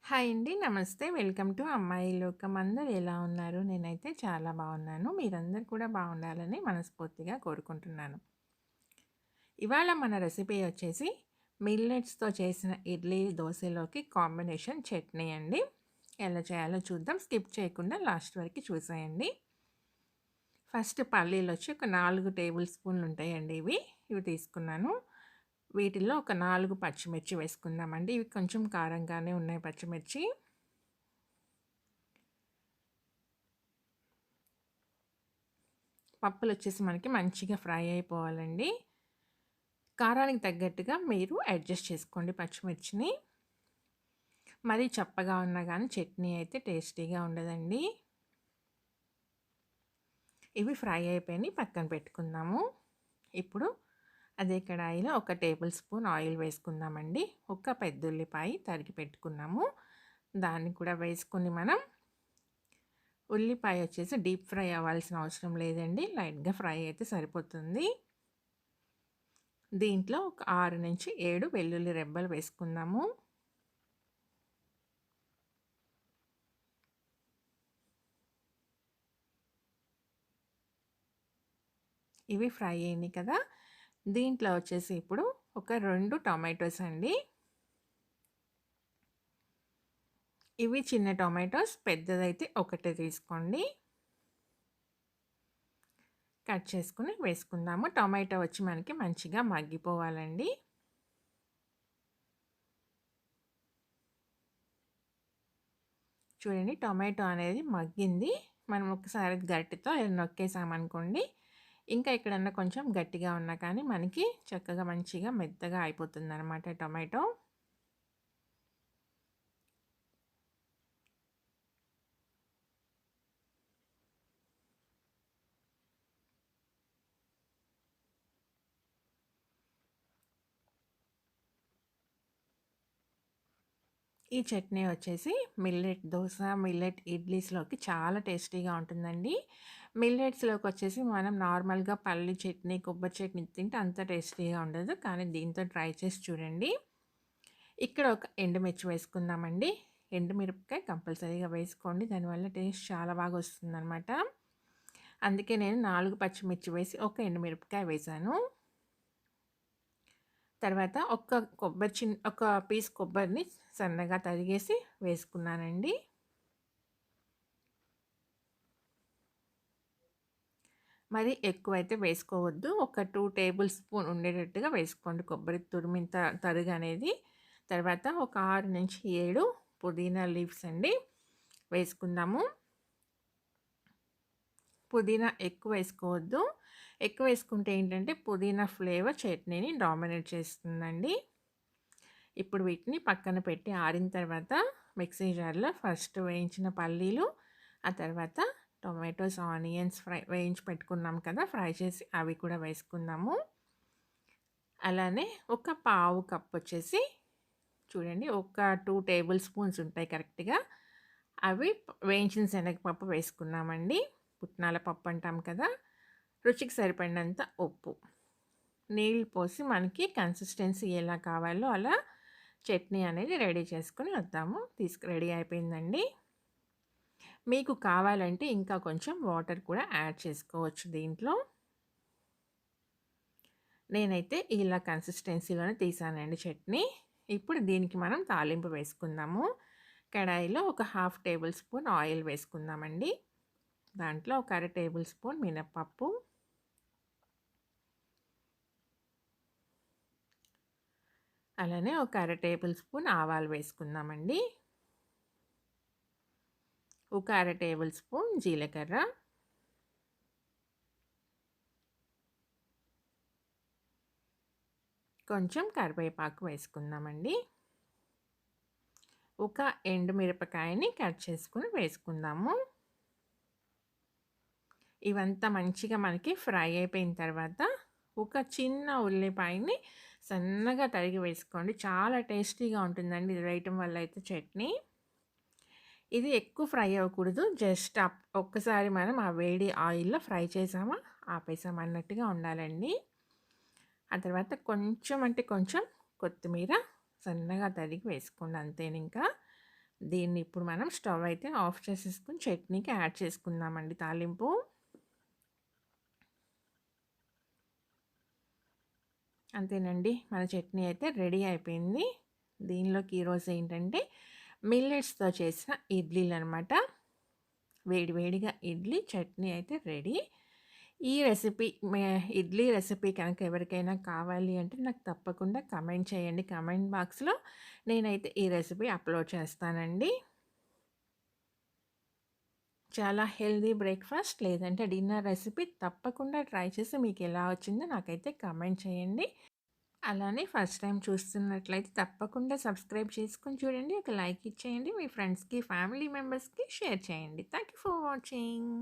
Hi అండి. నమస్తే. Welcome to అమ్మాయి లోకం. అందరూ ఎలా ఉన్నారు? నేనైతే చాలా బాగున్నాను. మీరందరూ కూడా బాగుండాలని మనస్ఫూర్తిగా కోరుకుంటున్నాను. ఇవాళ మన రెసిపీ వచ్చేసి మిల్లెట్స్‌తో చేసిన ఇడ్లీ, దోసలోకి కాంబినేషన్ చట్నీ అండి. ఎలా చేయాలో చూద్దాం. స్కిప్ చేయకుండా లాస్ట్ వరకు చూసేయండి. ఫస్ట్ పల్లీలొచ్చి ఒక 4 టేబుల్ స్పూన్లు ఉంటాయండి ఇవి. ఇవి తీసుకున్నాను. వీటిల్లో ఒక 4 పచ్చిమిర్చి వేసుకుందామండి. ఇవి కొంచెం కారంగానే ఉన్నాయి పచ్చిమిర్చి. పప్పులొచ్చేసి మనకి మంచిగా ఫ్రై అయిపోవాలండి. కారానికి తగ్గట్టుగా మీరు అడ్జస్ట్ చేసుకోండి పచ్చిమిర్చిని. మరీ చప్పగా ఉన్నా గానీ చట్నీ అయితే టేస్టీగా ఉండదండి. ఇవి ఫ్రై అయిపోయినాయి, పక్కన పెట్టుకుందాము. ఇప్పుడు అదే కడాయిలో ఒక టేబుల్ స్పూన్ ఆయిల్ వేసుకుందామండి. ఒక పెద్దుల్లిపాయ తరిగి పెట్టుకున్నాము. దాన్ని కూడా వేసుకొని మనం ఉల్లిపాయ వచ్చేసి డీప్ ఫ్రై అవ్వాల్సిన అవసరం లేదండి. లైట్‌గా ఫ్రై అయితే సరిపోతుంది. దీంట్లో ఒక 6-7 వెల్లుల్లి రెబ్బలు వేసుకుందాము. ఇవి ఫ్రై అయినాయి కదా! దీంట్లో వచ్చేసి ఇప్పుడు ఒక 2 టొమాటోస్ అండి. ఇవి చిన్న టొమాటోస్, పెద్దదైతే ఒకటే తీసుకోండి. కట్ చేసుకొని వేసుకుందాము. టొమాటో వచ్చి మనకి మంచిగా మగ్గిపోవాలండి. చూడండి, టొమాటో అనేది మగ్గింది. మనం ఒకసారి గరిటెతో ఇలా నొక్కేసామనుకోండి, ఇంకా ఎక్కడన్నా కొంచెం గట్టిగా ఉన్నా కానీ మనకి చక్కగా మంచిగా మెత్తగా అయిపోతుందనమాట టొమాటో. ఈ చట్నీ వచ్చేసి మిల్లెట్ దోస, మిల్లెట్ ఇడ్లీస్‌లోకి చాలా టేస్టీగా ఉంటుందండి. మిల్లెట్స్‌లోకి వచ్చేసి మనం నార్మల్‌గా పల్లి చట్నీ, కొబ్బరి చట్నీ తింటే అంత టేస్టీగా ఉండదు. కానీ దీంతో ట్రై చేసి చూడండి. ఇక్కడ ఒక ఎండుమిర్చి వేసుకుందామండి. ఎండుమిరపకాయ కంపల్సరీగా వేసుకోండి. దానివల్ల టేస్ట్ చాలా బాగా వస్తుందనమాట. అందుకే నేను 4 పచ్చిమిర్చి వేసి ఒక ఎండుమిరపకాయ వేశాను. తర్వాత ఒక పీస్ కొబ్బరిని సన్నగా తరిగేసి వేసుకున్నానండి. మరి ఎక్కువైతే వేసుకోవద్దు. ఒక 2 టేబుల్ స్పూన్ ఉండేటట్టుగా వేసుకోండి కొబ్బరి తురిమిన తరుగనేది. తర్వాత ఒక 6-7 పుదీనా లీవ్స్ అండి వేసుకుందాము. పుదీనా ఎక్కువ వేసుకోవద్దు. ఎక్కువ వేసుకుంటే ఏంటంటే పుదీనా ఫ్లేవర్ చట్నీని డామినేట్ చేస్తుందండి. ఇప్పుడు వీటిని పక్కన పెట్టి ఆరిన తర్వాత మిక్సీ జార్లో ఫస్ట్ వేయించిన పల్లీలు, ఆ తర్వాత టొమాటోస్, ఆనియన్స్ వేయించి పెట్టుకున్నాం కదా! ఫ్రై చేసి అవి కూడా వేసుకుందాము. అలానే ఒక పావు కప్ వచ్చేసి చూడండి, ఒక 2 టేబుల్ స్పూన్స్ ఉంటాయి కరెక్ట్‌గా. అవి వేయించిన శనగపప్పు వేసుకున్నామండి. పుట్నాల పప్పు అంటాం కదా! రుచికి సరిపడినంత ఉప్పు. నీళ్ళు పోసి మనకి కన్సిస్టెన్సీ ఎలా కావాలో అలా చట్నీ అనేది రెడీ చేసుకొని వద్దాము. రెడీ అయిపోయిందండి. మీకు కావాలంటే ఇంకా కొంచెం వాటర్ కూడా యాడ్ చేసుకోవచ్చు దీంట్లో. నేనైతే ఇలా కన్సిస్టెన్సీలోనే తీసానండి చట్నీ. ఇప్పుడు దీనికి మనం తాలింపు వేసుకుందాము. కడాయిలో ఒక హాఫ్ టేబుల్ స్పూన్ ఆయిల్ వేసుకుందామండి. దాంట్లో ఒక అర టేబుల్ స్పూన్ మినప్పప్పు, అలానే ఒక అర టేబుల్ స్పూన్ ఆవాలు వేసుకుందామండి. ఒక అర టేబుల్ స్పూన్ జీలకర్ర, కొంచెం కరివేపాకు వేసుకుందామండి. ఒక ఎండుమిరపకాయని కట్ చేసుకొని వేసుకుందాము. ఇవంతా మంచిగా మనకి ఫ్రై అయిపోయిన తర్వాత ఒక చిన్న ఉల్లిపాయని సన్నగా తరిగి వేసుకోండి. చాలా టేస్టీగా ఉంటుందండి ఇది వేయటం వల్ల అయితే చట్నీ. ఇది ఎక్కువ ఫ్రై అవ్వకూడదు. జస్ట్ ఒక్కసారి మనం ఆ వేడి ఆయిల్‌లో ఫ్రై చేసామా, ఆపేసామా అన్నట్టుగా ఉండాలండి. ఆ తర్వాత కొంచెం అంటే కొంచెం కొత్తిమీర సన్నగా తరిగి వేసుకోండి, అంతేనింకా. దీన్ని ఇప్పుడు మనం స్టవ్ అయితే ఆఫ్ చేసేసుకొని చట్నీకి యాడ్ చేసుకుందామండి తాలింపు. అంతేనండి, మన చట్నీ అయితే రెడీ అయిపోయింది. దీనిలోకి ఈరోజు ఏంటంటే మిల్లెట్స్‌తో చేసిన ఇడ్లీలనమాట. వేడి వేడిగా ఇడ్లీ, చట్నీ అయితే రెడీ. ఈ రెసిపీ ఇడ్లీ రెసిపీ కనుక ఎవరికైనా కావాలి అంటే నాకు తప్పకుండా కమెంట్ చేయండి కమెంట్ బాక్స్‌లో. నేనైతే ఈ రెసిపీ అప్‌లోడ్ చేస్తానండి. చాలా హెల్తీ బ్రేక్‌ఫాస్ట్ లేదంటే డిన్నర్ రెసిపీ తప్పకుండా ట్రై చేసి మీకెలా వచ్చిందో నాకైతే కమెంట్ చేయండి. అలానే ఫస్ట్ టైం చూస్తున్నట్లయితే తప్పకుండా సబ్స్క్రైబ్ చేసుకొని చూడండి. ఒక లైక్ ఇచ్చేయండి. మీ ఫ్రెండ్స్‌కి, ఫ్యామిలీ మెంబర్స్‌కి షేర్ చేయండి. Thank you for watching.